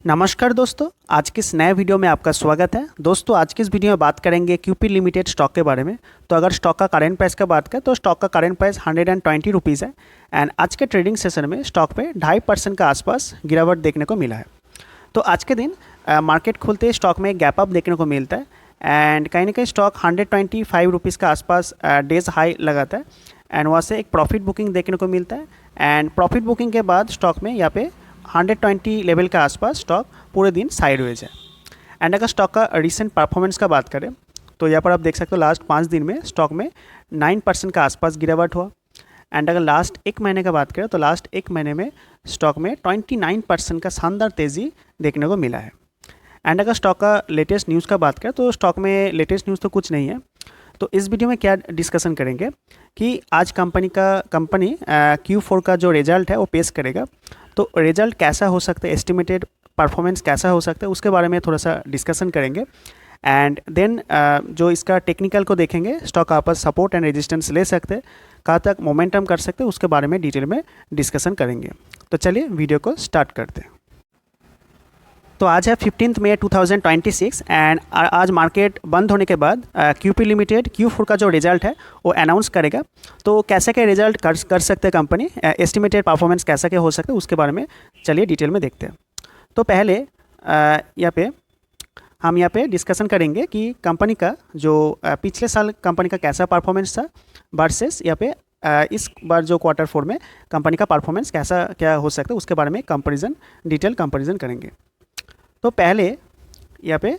नमस्कार दोस्तों, आज के इस नए वीडियो में आपका स्वागत है। दोस्तों आज की इस वीडियो में बात करेंगे क्यूपी लिमिटेड स्टॉक के बारे में। तो अगर स्टॉक का करंट प्राइस का बात करें तो स्टॉक का करंट प्राइस 120 रुपीज़ है एंड आज के ट्रेडिंग सेशन में स्टॉक पे 2.5% का आसपास गिरावट देखने को मिला है। तो आज के दिन मार्केट खुलते ही स्टॉक में गैप अप देखने को मिलता है एंड कहीं ना कहीं स्टॉक 125 रुपीज़ का आसपास डेज हाई लगाता है एंड वहाँ से एक प्रॉफिट बुकिंग देखने को मिलता है एंड प्रॉफिट बुकिंग के बाद स्टॉक में यहाँ पे 120 लेवल के आसपास स्टॉक पूरे दिन साइडवेज है। एंड अगर स्टॉक का रिसेंट परफॉर्मेंस का बात करें तो यहाँ पर आप देख सकते हो लास्ट 5 दिन में स्टॉक में 9% का आसपास गिरावट हुआ। एंड अगर लास्ट एक महीने का बात करें तो लास्ट एक महीने में स्टॉक में 29% का शानदार तेज़ी देखने को मिला है। एंड अगर स्टॉक का लेटेस्ट न्यूज़ का बात करें तो स्टॉक में लेटेस्ट न्यूज़ तो कुछ नहीं है। तो इस वीडियो में क्या डिस्कशन करेंगे कि आज कंपनी Q4 का जो रिजल्ट है वो पेश करेगा। तो रिजल्ट कैसा हो सकता है, एस्टिमेटेड परफॉर्मेंस कैसा हो सकता है, उसके बारे में थोड़ा सा डिस्कशन करेंगे। एंड देन जो इसका टेक्निकल को देखेंगे, स्टॉक आपस सपोर्ट एंड रेजिस्टेंस ले सकते हैं, कहाँ तक मोमेंटम कर सकते हैं, उसके बारे में डिटेल में डिस्कशन करेंगे। तो चलिए वीडियो को स्टार्ट करते हैं। तो आज है 15 मई 2026 एंड आज मार्केट बंद होने के बाद क्यूपी लिमिटेड Q4 का जो रिजल्ट है वो अनाउंस करेगा। तो कैसे के रिजल्ट कर सकते हैं कंपनी, एस्टिमेटेड परफॉर्मेंस कैसा के हो सकता है, उसके बारे में चलिए डिटेल में देखते हैं। तो पहले हम यहाँ पे डिस्कशन करेंगे कि कंपनी का जो पिछले साल कंपनी का कैसा परफॉर्मेंस था वर्सेस यहाँ पे इस बार जो Q4 में कंपनी का परफॉर्मेंस कैसा क्या हो सकता है, उसके बारे में डिटेल कंपेरिजन करेंगे। तो पहले यहाँ पे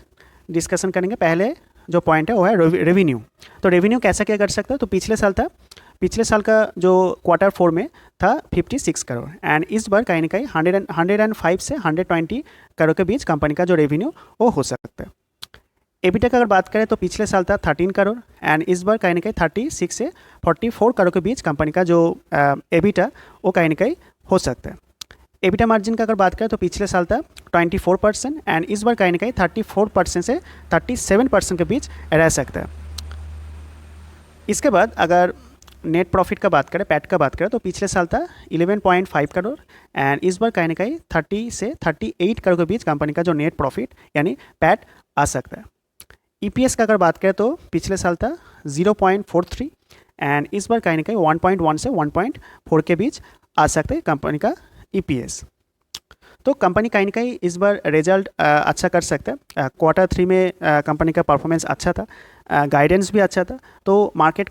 डिस्कशन करेंगे, पहले जो पॉइंट है वो है रेवेन्यू। तो रेवेन्यू कैसा क्या कर सकता है, तो पिछले साल का जो Q4 में था 56 करोड़ एंड इस बार कहीं ना कहीं 105 से 120 करोड़ के बीच कंपनी का जो रेवेन्यू वो हो सकता है। एबिटा का अगर बात करें तो पिछले साल था 13 करोड़ एंड इस बार कहीं ना कहीं 36 से 44 करोड़ के बीच कंपनी का जो एबिटा वो कहीं ना कहीं हो सकता है। एबिटा मार्जिन का अगर बात करें तो पिछले साल था 24% एंड इस बार कहीं ना कहीं 34% से 37% के बीच रह सकता है। इसके बाद अगर नेट प्रॉफिट का बात करें, पैट का बात करें, तो पिछले साल था 11.5 करोड़ एंड इस बार कहीं ना कहीं 30 से 38 करोड़ के बीच कंपनी का जो नेट प्रॉफिट यानी पैट आ सकता है। ईपीएस का अगर बात करें तो पिछले साल था 0.43 एंड इस बार कहीं ना कहीं 1.1 से 1.4 के बीच आ सकता है कंपनी का ईपीएस। तो कंपनी कहीं ना कहीं इस बार रिजल्ट अच्छा कर सकता है। Q3 में कंपनी का परफॉर्मेंस अच्छा था, गाइडेंस भी अच्छा था। तो मार्केट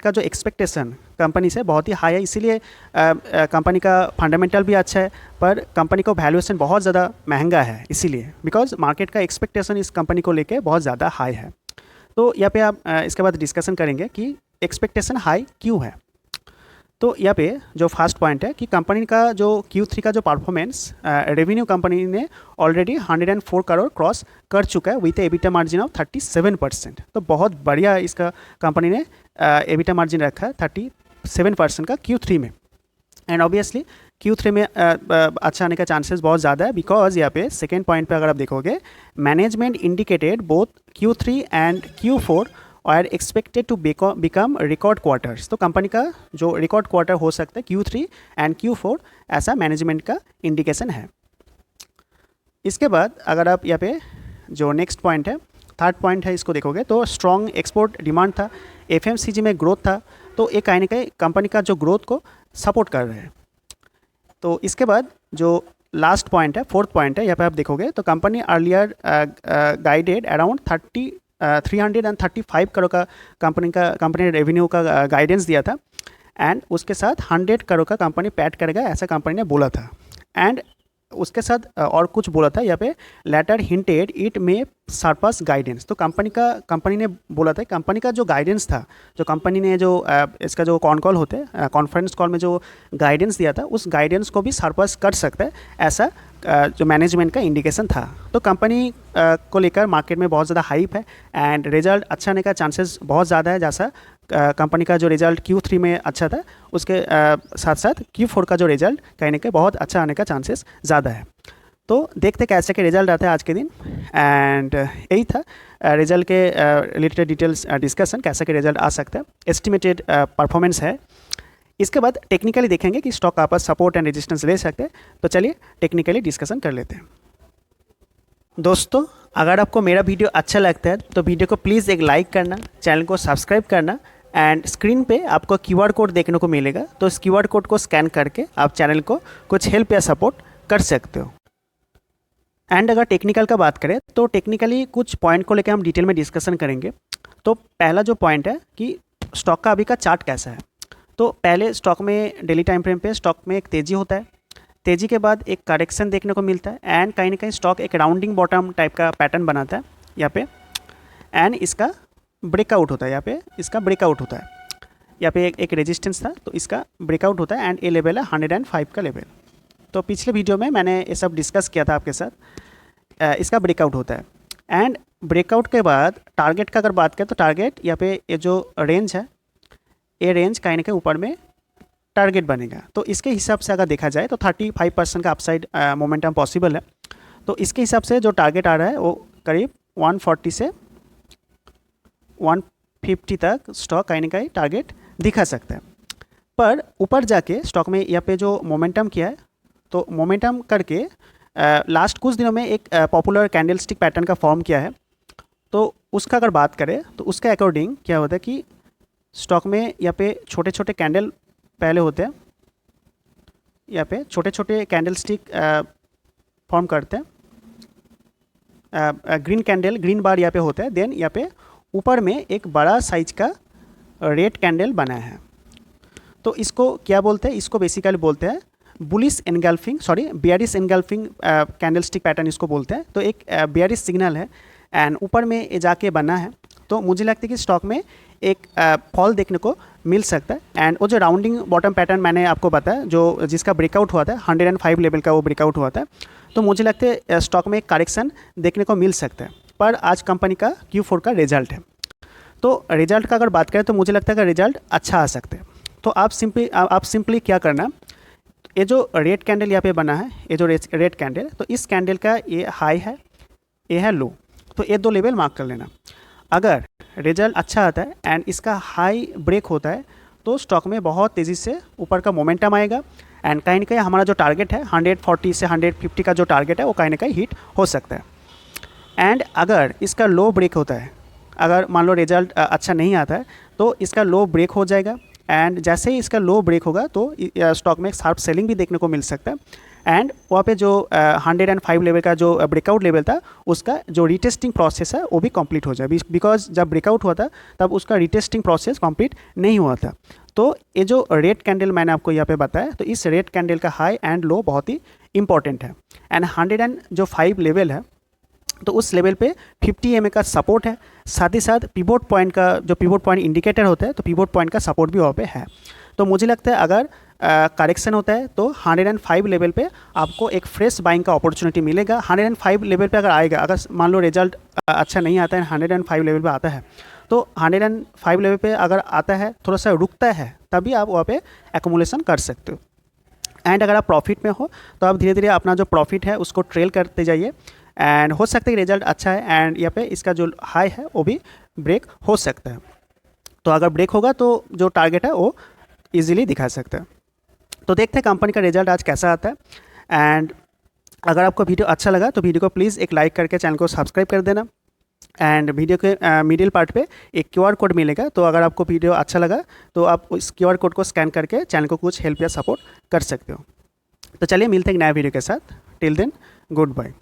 का जो एक्सपेक्टेशन कंपनी से बहुत ही हाई है, इसीलिए कंपनी का फंडामेंटल भी अच्छा है, पर कंपनी को वैल्यूएशन बहुत ज़्यादा महंगा है, इसीलिए बिकॉज मार्केट का एक्सपेक्टेशन इस कंपनी को लेके बहुत ज़्यादा हाई है। तो यहाँ पे आप इसके बाद डिस्कशन करेंगे कि एक्सपेक्टेशन हाई क्यों है। तो यहाँ पे जो फर्स्ट पॉइंट है कि कंपनी का जो Q3 का जो परफॉर्मेंस, रेवेन्यू कंपनी ने ऑलरेडी 104 करोड़ क्रॉस कर चुका है विथ एबिटा मार्जिन ऑफ 37%। तो बहुत बढ़िया इसका कंपनी ने एबिटा मार्जिन रखा है 37% का Q3 में एंड ऑब्वियसली Q3 में अच्छा आने का चांसेस बहुत ज़्यादा है बिकॉज यहाँ पे सेकेंड पॉइंट पे अगर आप देखोगे, management indicated both Q3 and Q4 और expected to become record quarters. तो कंपनी का जो रिकॉर्ड क्वार्टर हो सकता है Q3 एंड Q4, ऐसा मैनेजमेंट का इंडिकेशन है। इसके बाद अगर आप यहाँ पे जो नेक्स्ट पॉइंट है, थर्ड पॉइंट है, इसको देखोगे तो स्ट्रॉन्ग एक्सपोर्ट डिमांड था, FMCG में ग्रोथ था, तो ये कहीं ना कहीं कंपनी का जो ग्रोथ को सपोर्ट कर रहे हैं। तो इसके बाद जो लास्ट पॉइंट है, फोर्थ पॉइंट है, यहाँ पे आप देखोगे तो company earlier guided around 335 crore का कंपनी ने रेवेन्यू का गाइडेंस दिया था एंड उसके साथ 100 करोड़ का कंपनी पैट करेगा, ऐसा कंपनी ने बोला था। एंड उसके साथ और कुछ बोला था यहाँ पे, लेटर हिंटेड इट में सरपास गाइडेंस। तो कंपनी ने बोला था, कंपनी का जो गाइडेंस था, जो कंपनी ने जो इसका जो कॉल होते हैं, कॉन्फ्रेंस कॉल में जो गाइडेंस दिया था, उस गाइडेंस को भी सरपास कर सकता है, ऐसा जो मैनेजमेंट का इंडिकेशन था। तो कंपनी को लेकर मार्केट में बहुत ज़्यादा हाइप है एंड रिजल्ट अच्छा आने का चांसेस बहुत ज़्यादा है। जैसा कंपनी का जो रिजल्ट Q3 में अच्छा था, उसके साथ साथ Q4 का जो रिजल्ट कहीं ना कहीं बहुत अच्छा आने का चांसेस ज़्यादा है। तो देखते कैसे के रिजल्ट आता है आज के दिन एंड यही था रिजल्ट के रिलेटेड डिटेल्स डिस्कशन, कैसे के रिजल्ट आ सकता है, एस्टिमेटेड परफॉर्मेंस है। इसके बाद टेक्निकली देखेंगे कि स्टॉक आपस सपोर्ट एंड रेजिस्टेंस ले सकते हैं। तो चलिए टेक्निकली डिस्कशन कर लेते हैं। दोस्तों, अगर आपको मेरा वीडियो अच्छा लगता है तो वीडियो को प्लीज़ एक लाइक करना, चैनल को सब्सक्राइब करना एंड स्क्रीन पे आपको क्यूआर कोड देखने को मिलेगा, तो इस क्यूआर कोड को स्कैन करके आप चैनल को कुछ हेल्प या सपोर्ट कर सकते हो। एंड अगर टेक्निकल का बात करें तो टेक्निकली कुछ पॉइंट को लेकर हम डिटेल में डिस्कशन करेंगे। तो पहला जो पॉइंट है कि स्टॉक का अभी का चार्ट कैसा है। तो पहले स्टॉक में डेली टाइम फ्रेम पे स्टॉक में एक तेज़ी होता है, तेज़ी के बाद एक करेक्शन देखने को मिलता है एंड कहीं ना कहीं स्टॉक एक राउंडिंग बॉटम टाइप का पैटर्न बनाता है यहाँ पे, एंड इसका ब्रेकआउट होता है, यहाँ पे इसका ब्रेकआउट होता है। यहाँ पे एक रेजिस्टेंस था तो इसका ब्रेकआउट होता है एंड ये लेवल है 105 का लेवल। तो पिछले वीडियो में मैंने ये सब डिस्कस किया था आपके साथ। इसका ब्रेकआउट होता है एंड ब्रेकआउट के बाद टारगेट का अगर बात करें तो टारगेट यहाँ पे ये जो रेंज है, ये रेंज कहीं ना कहीं ऊपर में टारगेट बनेगा। तो इसके हिसाब से अगर देखा जाए तो 35% का अपसाइड मोमेंटम पॉसिबल है। तो इसके हिसाब से जो टारगेट आ रहा है वो करीब 140 से 150 तक स्टॉक कहीं ना कहीं टारगेट दिखा सकता है। पर ऊपर जाके स्टॉक में यहाँ पे जो मोमेंटम किया है, तो मोमेंटम करके लास्ट कुछ दिनों में एक पॉपुलर कैंडलस्टिक पैटर्न का फॉर्म किया है। तो उसका अगर बात करें तो उसके अकॉर्डिंग क्या होता है कि स्टॉक में यहाँ पे छोटे छोटे कैंडल पहले होते हैं, यहाँ पे छोटे छोटे कैंडल स्टिक फॉर्म करते हैं, ग्रीन कैंडल ग्रीन बार यहाँ पे होता है। देन यहाँ पे ऊपर में एक बड़ा साइज का रेड कैंडल बना है। तो इसको क्या बोलते हैं, इसको बेसिकली बोलते हैं bullish engulfing, bearish engulfing candle stick pattern इसको बोलते हैं। तो एक बियरिश सिग्नल है एंड ऊपर में ये जाके बना है। तो मुझे लगता है कि स्टॉक में एक फॉल देखने को मिल सकता है एंड वो जो राउंडिंग बॉटम पैटर्न मैंने आपको बताया जो जिसका ब्रेकआउट हुआ था 105 लेवल का, वो ब्रेकआउट हुआ था। तो मुझे लगता है स्टॉक में एक करेक्शन देखने को मिल सकता है। पर आज कंपनी का Q4 का रिजल्ट है, तो रिजल्ट का अगर बात करें तो मुझे लगता है कि रिजल्ट अच्छा आ सकता है। तो आप सिंपली क्या करना, ये जो रेड कैंडल यहाँ पे बना है, ये जो रेड कैंडल, तो इस कैंडल का ये हाई है, ये है लो। तो ये दो लेवल मार्क कर लेना। अगर रिजल्ट अच्छा आता है एंड इसका हाई ब्रेक होता है तो स्टॉक में बहुत तेज़ी से ऊपर का मोमेंटम आएगा एंड कहीं ना कहीं हमारा जो टारगेट है 140 से 150 का जो टारगेट है वो कहीं ना कहीं हिट हो सकता है। एंड अगर इसका लो ब्रेक होता है, अगर मान लो रिजल्ट अच्छा नहीं आता है तो इसका लो ब्रेक हो जाएगा एंड जैसे ही इसका लो ब्रेक होगा तो स्टॉक में एक शार्प सेलिंग भी देखने को मिल सकता है एंड वहाँ पे जो 105 लेवल का जो ब्रेकआउट लेवल था उसका जो रिटेस्टिंग प्रोसेस है वो भी कंप्लीट हो जाए। बिकॉज जब ब्रेकआउट हुआ था तब उसका रिटेस्टिंग प्रोसेस कंप्लीट नहीं हुआ था। तो ये जो रेड कैंडल मैंने आपको यहाँ पे बताया, तो इस रेड कैंडल का हाई एंड लो बहुत ही इंपॉर्टेंट है एंड 105 लेवल है तो उस लेवल पे 50 EMA का सपोर्ट है। साथ ही साथ पिवोट पॉइंट का जो पिवोट पॉइंट इंडिकेटर होता है तो पिवोट पॉइंट का सपोर्ट भी वहाँ पे है। तो मुझे लगता है अगर करेक्शन होता है तो 105 लेवल पे आपको एक फ्रेश बाइंग का अपॉर्चुनिटी मिलेगा। 105 लेवल पे अगर आएगा, अगर मान लो रिजल्ट अच्छा नहीं आता है, 105 लेवल पे आता है, तो 105 लेवल पे अगर आता है, थोड़ा सा रुकता है, तभी आप वहाँ पे एक्यूमुलेशन कर सकते हो। एंड अगर आप प्रॉफिट में हो तो आप धीरे धीरे अपना जो प्रॉफिट है उसको ट्रेल करते जाइए एंड हो सकता है कि रिजल्ट अच्छा है एंड यहाँ पे इसका जो हाई है वो भी ब्रेक हो सकता है। तो अगर ब्रेक होगा तो जो टारगेट है वो इजीली दिखा सकता है। तो देखते हैं कंपनी का रिजल्ट आज कैसा आता है। एंड अगर आपको वीडियो अच्छा लगा तो वीडियो को प्लीज़ एक लाइक करके चैनल को सब्सक्राइब कर देना एंड वीडियो के मिडिल पार्ट पे एक QR कोड मिलेगा। तो अगर आपको वीडियो अच्छा लगा तो आप इस QR कोड को स्कैन करके चैनल को कुछ हेल्प या सपोर्ट कर सकते हो। तो चलिए मिलते हैं एक नया वीडियो के साथ। Till then good bye.